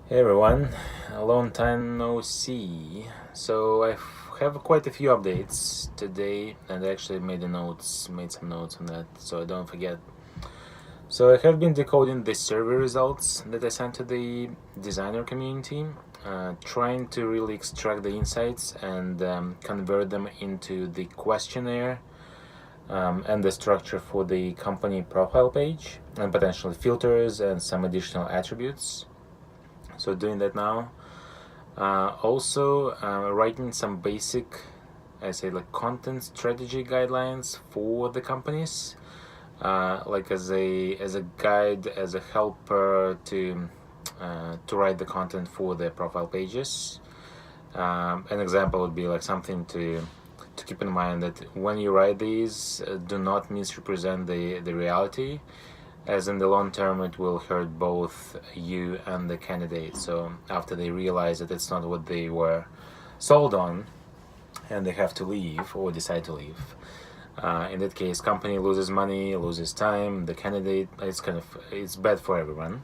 Hey everyone, a long time no see. So I have quite a few updates today, and I actually made some notes on that, so I don't forget. So I have been decoding the survey results that I sent to the designer community, trying to really extract the insights and convert them into the questionnaire and the structure for the company profile page, and potentially filters and some additional attributes. So doing that now. Also, writing some basic, I say, like content strategy guidelines for the companies, like as a guide, as a helper to write the content for their profile pages. An example would be like something to keep in mind that when you write these, do not misrepresent the reality, as in the long term it will hurt both you and the candidate. So after they realize that it's not what they were sold on and they have to leave or decide to leave, in that case company loses money, loses time, the candidate, it's bad for everyone.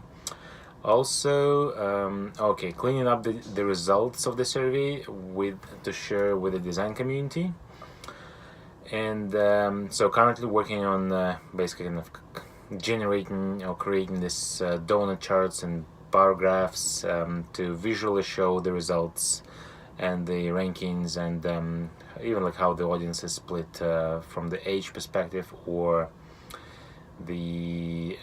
Also, okay, cleaning up the results of the survey to share with the design community. And so currently working on basically kind of generating or creating this donut charts and bar graphs to visually show the results and the rankings, and even like how the audience is split from the age perspective or the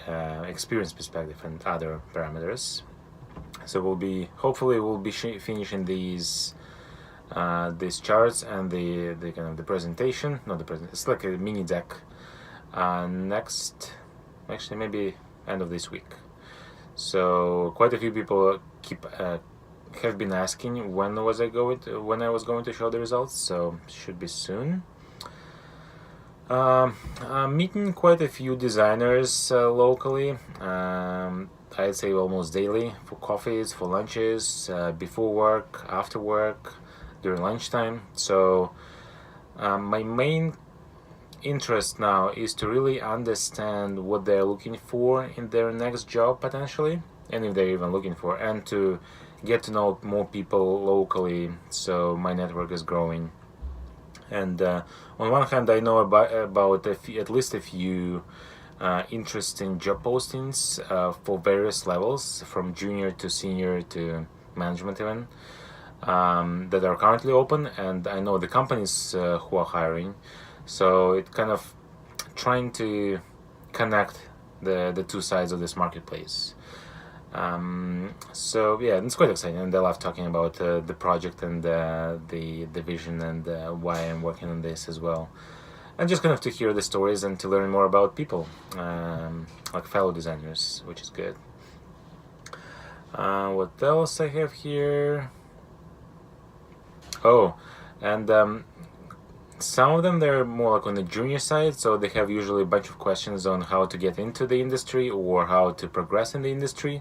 experience perspective and other parameters. So we'll be finishing these charts and the kind of the presentation, not the present, it's like a mini deck next, actually maybe end of this week. So quite a few people have been asking when I was going to show the results, so should be soon. I'm meeting quite a few designers locally. I'd say almost daily, for coffees, for lunches, before work, after work, during lunchtime. So my main interest now is to really understand what they're looking for in their next job potentially, and if they're even looking for, and to get to know more people locally, so my network is growing. And on one hand, I know about at least a few interesting job postings for various levels, from junior to senior to management even, that are currently open, and I know the companies who are hiring. So it kind of trying to connect the two sides of this marketplace. So yeah, it's quite exciting, and I love talking about the project and the vision and why I'm working on this as well, and just kind of to hear the stories and to learn more about people, like fellow designers, which is good. What else I have here? Oh, and some of them, they're more like on the junior side, so they have usually a bunch of questions on how to get into the industry or how to progress in the industry.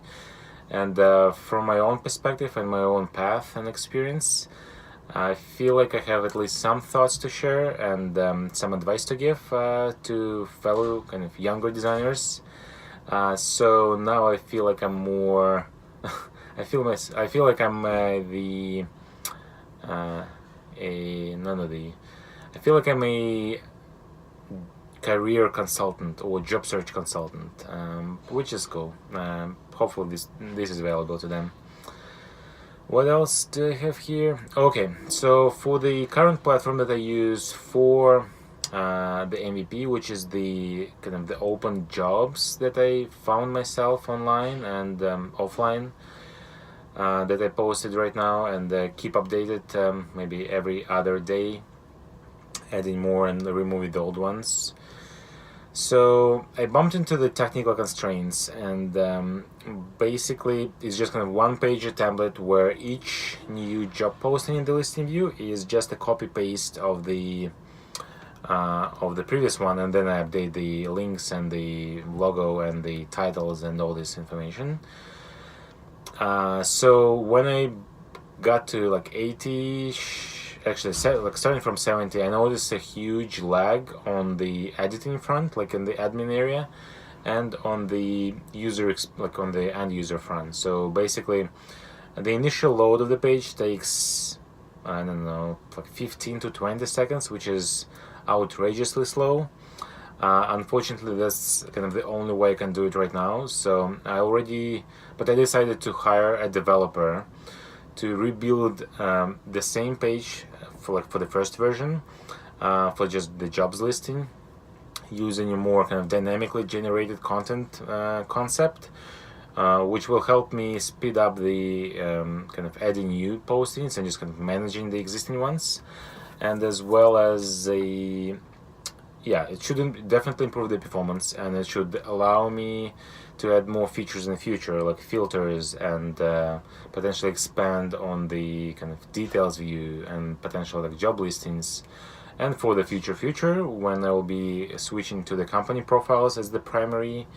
And from my own perspective and my own path and experience, I feel like I have at least some thoughts to share and some advice to give to fellow kind of younger designers. So now I feel like I'm more. I feel like I'm the a none of the. I feel like I'm a career consultant or job search consultant, which is cool. Hopefully this is available to them. What else do I have here? Okay, so for the current platform that I use for the MVP, which is the kind of the open jobs that I found myself online and offline, that I posted right now and keep updated maybe every other day, adding more and removing the old ones. So I bumped into the technical constraints, and basically it's just kind of one page template where each new job posting in the listing view is just a copy paste of the previous one, and then I update the links and the logo and the titles and all this information. So when I got to like 80, actually like starting from 70, I noticed a huge lag on the editing front, like in the admin area, and on the like on the end user front. So basically, the initial load of the page takes, I don't know, like 15 to 20 seconds, which is outrageously slow. Unfortunately, that's kind of the only way I can do it right now. So but I decided to hire a developer to rebuild the same page for the first version, for just the jobs listing, using a more kind of dynamically generated content concept, which will help me speed up the kind of adding new postings and just kind of managing the existing ones, and as well as it should definitely improve the performance, and it should allow me to add more features in the future, like filters, and potentially expand on the kind of details view and potential like job listings. And for the future, when I will be switching to the company profiles as the primary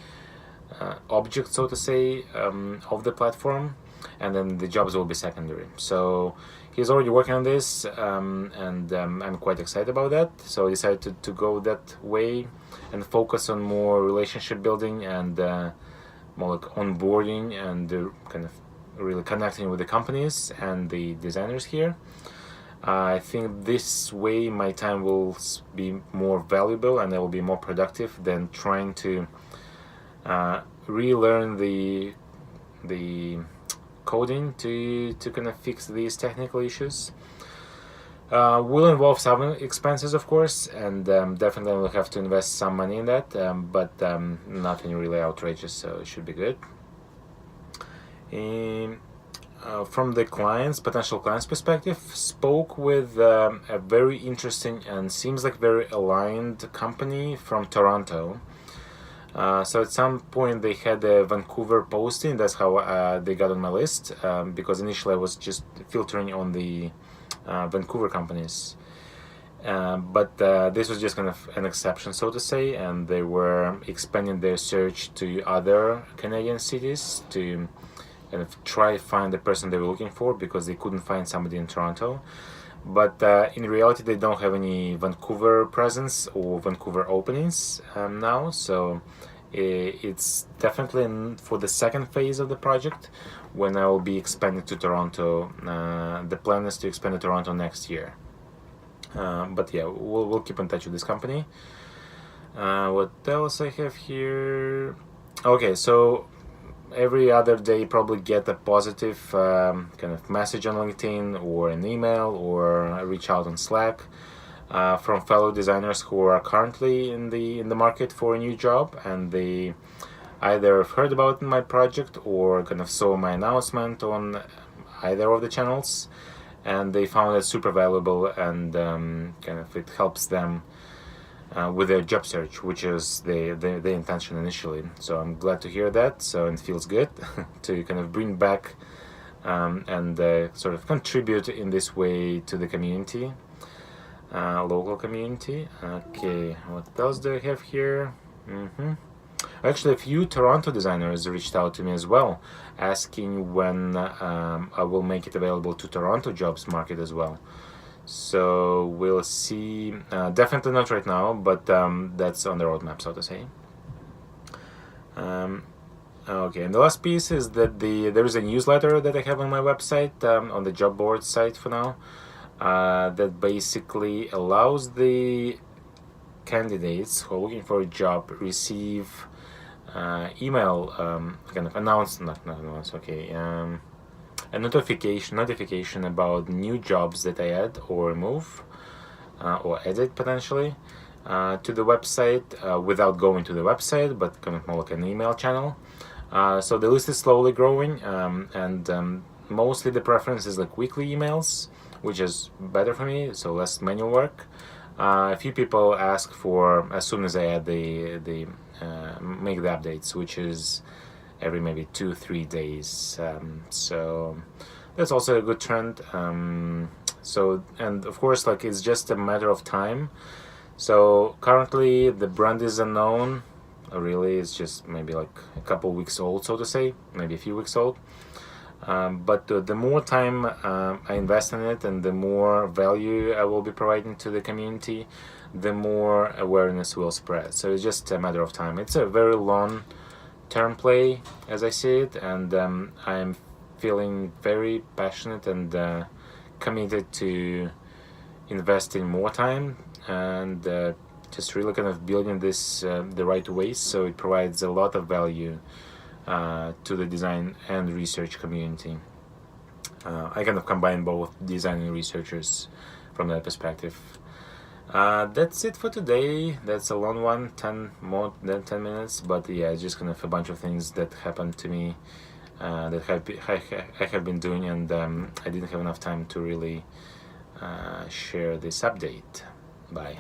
object, so to say, of the platform, and then the jobs will be secondary. So he's already working on this, and I'm quite excited about that. So I decided to go that way and focus on more relationship building and more like onboarding and kind of really connecting with the companies and the designers here. I think this way my time will be more valuable and I will be more productive than trying to relearn the coding to kind of fix these technical issues. Will involve some expenses, of course, and definitely will have to invest some money in that, but nothing really outrageous, so it should be good. From the potential client's perspective, spoke with a very interesting and seems like very aligned company from Toronto. So at some point they had a Vancouver posting. That's how they got on my list, because initially I was just filtering on the Vancouver companies. But this was just kind of an exception, so to say, and they were expanding their search to other Canadian cities to kind of try find the person they were looking for, because they couldn't find somebody in Toronto. But in reality, they don't have any Vancouver presence or Vancouver openings now. So it's definitely for the second phase of the project, when I will be expanding to Toronto. The plan is to expand to Toronto next year. But yeah, we'll keep in touch with this company. What else I have here? Okay, so every other day probably get a positive kind of message on LinkedIn or an email or reach out on Slack from fellow designers who are currently in the market for a new job, and they either heard about my project or kind of saw my announcement on either of the channels, and they found it super valuable, and kind of it helps them with their job search, which is the intention initially. So I'm glad to hear that. So it feels good to kind of bring back and sort of contribute in this way to the community, local community. Okay, what else do I have here? Actually, a few Toronto designers reached out to me as well, asking when I will make it available to Toronto jobs market as well. So we'll see. Definitely not right now, but that's on the roadmap, so to say. Okay, and the last piece is that there is a newsletter that I have on my website, on the job board site for now, that basically allows the candidates who are looking for a job receive email kind of a notification about new jobs that I add or remove or edit potentially to the website without going to the website, but kind of more like an email channel. So the list is slowly growing, and mostly the preference is like weekly emails, which is better for me, so less manual work. A few people ask for as soon as I add the make the updates, which is every maybe 2-3 days. So that's also a good trend. So, and of course, like, it's just a matter of time. So currently the brand is unknown. Really, it's just maybe like a couple weeks old, so to say, maybe a few weeks old. But the more time I invest in it and the more value I will be providing to the community, the more awareness will spread. So it's just a matter of time. It's a very long-term play, as I see it, and I'm feeling very passionate and committed to investing more time and just really kind of building this the right way, so it provides a lot of value to the design and research community. I kind of combine both design and researchers from that perspective. That's it for today. That's a long one, more than 10 minutes, but yeah, it's just kind of a bunch of things that happened to me that I have been doing, and I didn't have enough time to really share this update. Bye.